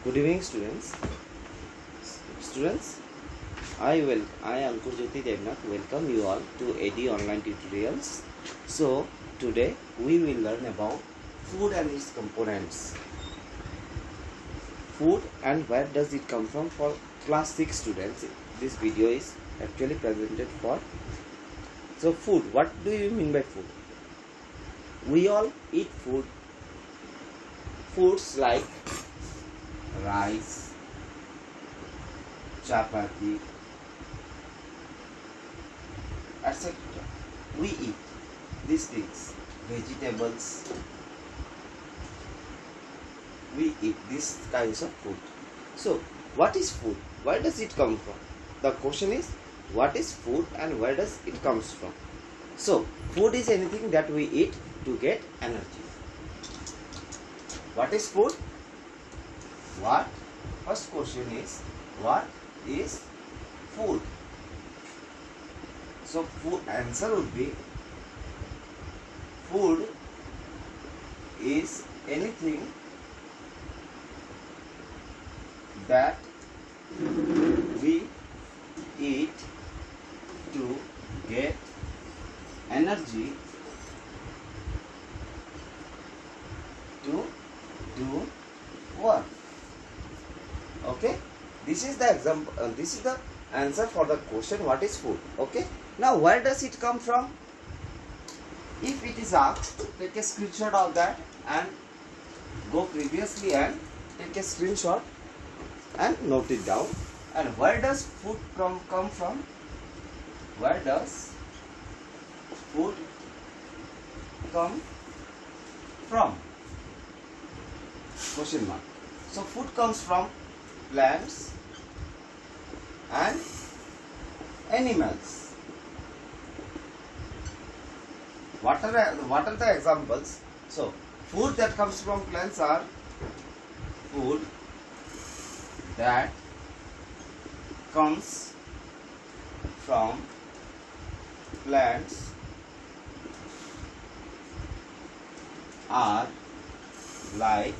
Good evening, students. I Ankur Jyoti Devnath welcome you all to AD online tutorials. So today we will learn about food and its components. Food and where does it come from for class 6 students. This video is actually presented for. So food, what do you mean by food? We all eat food. Foods like rice, chapati, etc. We eat these things. Vegetables. We eat these kinds of food. So, what is food? Where does it come from? The question is, what is food and where does it comes from? So, food is anything that we eat to get energy. What is food? What? First question is, what is food? So, food answer would be, food is anything that we eat to get energy to do work. Okay, this is the example. This is the answer for the question, what is food? Okay, now where does it come from? If it is asked, take a screenshot of that and go previously and take a screenshot and note it down. And where does food come from? Where does food come from? Question mark. So food comes from plants and animals. What are the examples? So food that comes from plants are food that comes from plants are like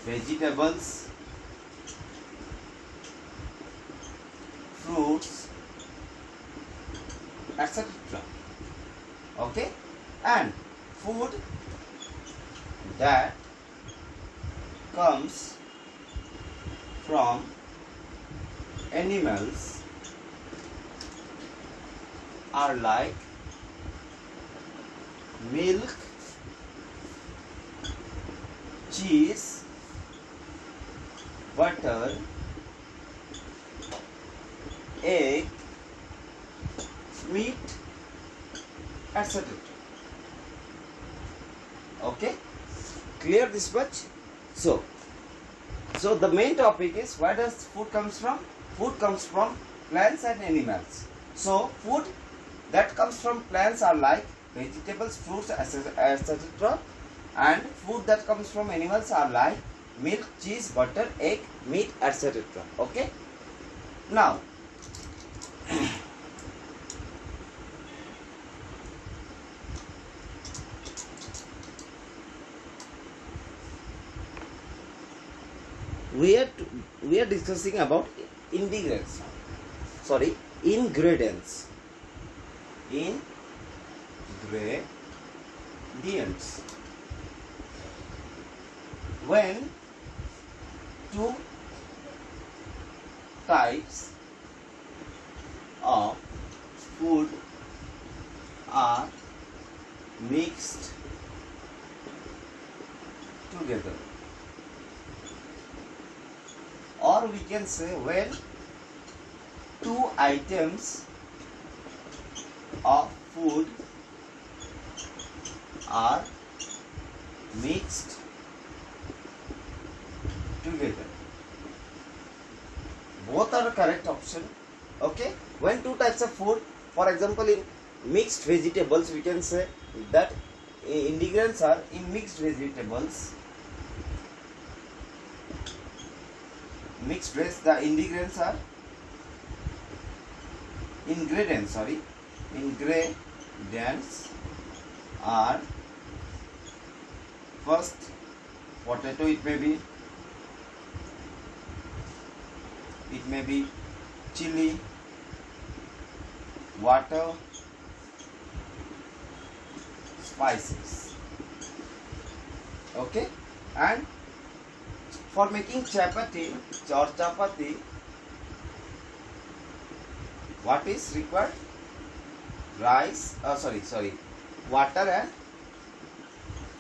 vegetables, fruits, etc. Okay, and food that comes from animals are like milk, cheese, butter, egg, meat, etc. Okay, clear this much? So the main topic is, where does food comes from? Food comes from plants and animals. So food that comes from plants are like vegetables, fruits, etc. And food that comes from animals are like milk, cheese, butter, egg, meat, etc. Okay, now we are discussing about ingredients. When two types of food are mixed together, or we can say when two items of food are mixed together. Both are the correct option. Okay, when two types of food, for example in mixed vegetables, we can say that ingredients are in mixed vegetables. The ingredients are ingredients are first potato, it may be It may be chili, water, spices. Okay, and for making chapati or chapati, what is required? Rice, water and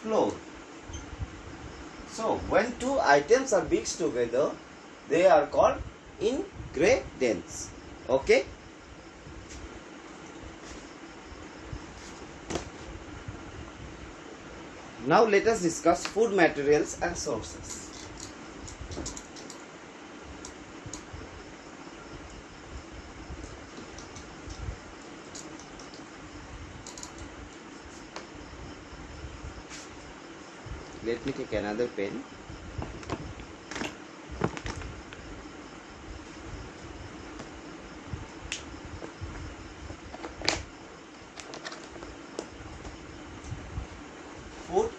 flour. So when two items are mixed together, they are called ingredients. Okay. Now let us discuss food materials and sources. Let me take another pen. Food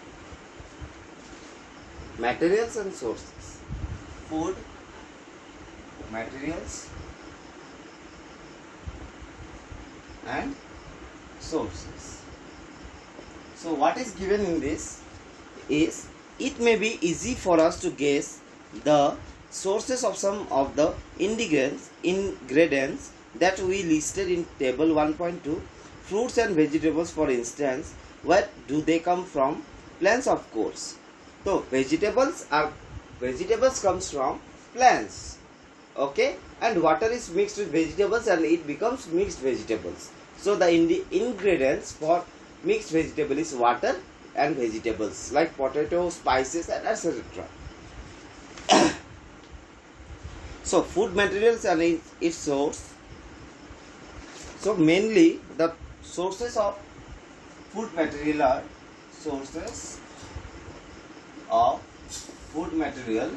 materials and sources. Food materials and sources. So what is given in this is, it may be easy for us to guess the sources of some of the ingredients that we listed in table 1.2. Fruits and vegetables, for instance, where do they come from? Plants, of course. So vegetables comes from plants. Okay, and water is mixed with vegetables and it becomes mixed vegetables. So the ingredients for mixed vegetable is water and vegetables like potato, spices, and etc. So food materials and its source. So mainly the sources of food material are sources of food material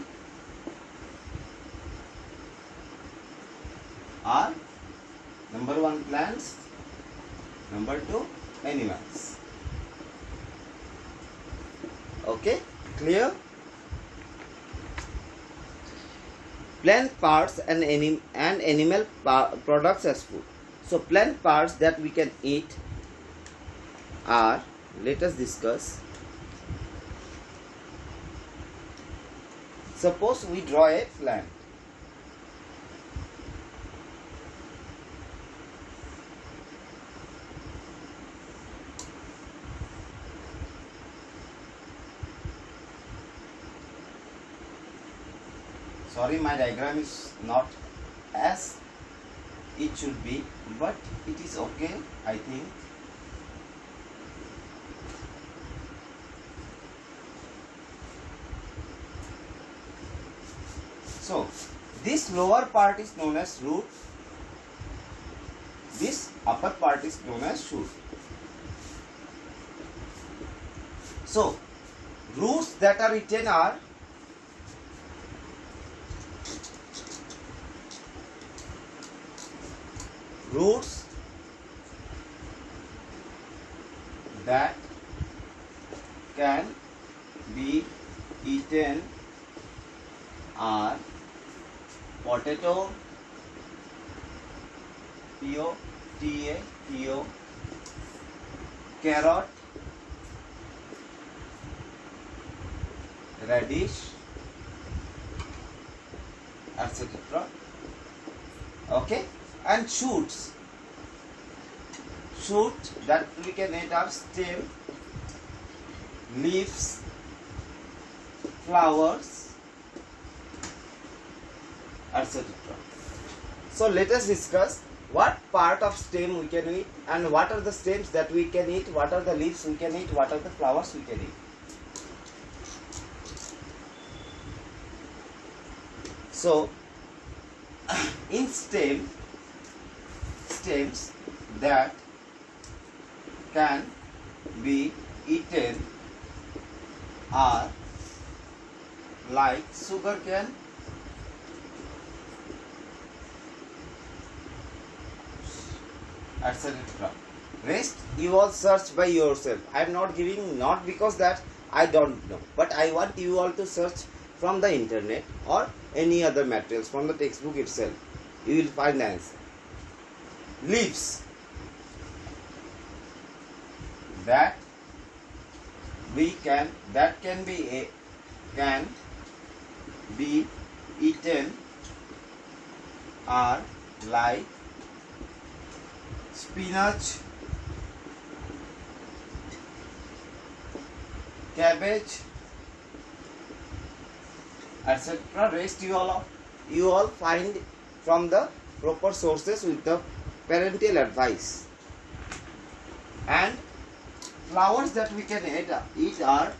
are number 1 plants, number 2 animals. Okay, clear? Plant parts and animal products as food. So plant parts that we can eat are, let us discuss. Suppose we draw a plant. Sorry, my diagram is not as it should be, but it is okay, I think. So this lower part is known as root, this upper part is known as shoot. So roots that are eaten are roots that can be eaten are potato, P-O-T-A-T-O, carrot, radish, etc. Okay, and shoots. Shoot that we can eat are stem, leaves, flowers, etc. So let us discuss what part of stem we can eat and what are the stems that we can eat, what are the leaves we can eat, what are the flowers we can eat. So in stems that can be eaten are like sugar cane, etc. Rest you all search by yourself. I am not giving, not because that I don't know, but I want you all to search from the internet or any other materials from the textbook itself, you will find the answer. Leaves that can be eaten are like spinach, cabbage, etc. Rest you all find from the proper sources with the parental advice. And flowers that we can eat are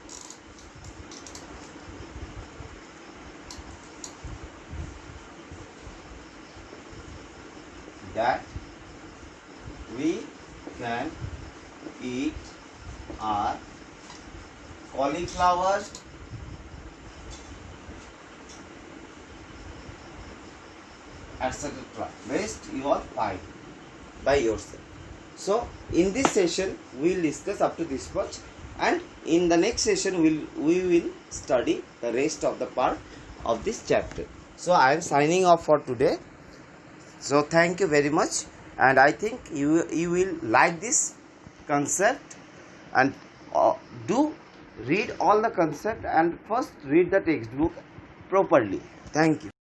that we can eat are cauliflower, etc. Rest you all find by yourself. So in this session we will discuss up to this much, and in the next session we will study the rest of the part of this chapter. So I am signing off for today. So thank you very much, and I think you will like this concept, and do read all the concept and first read the textbook properly. Thank you.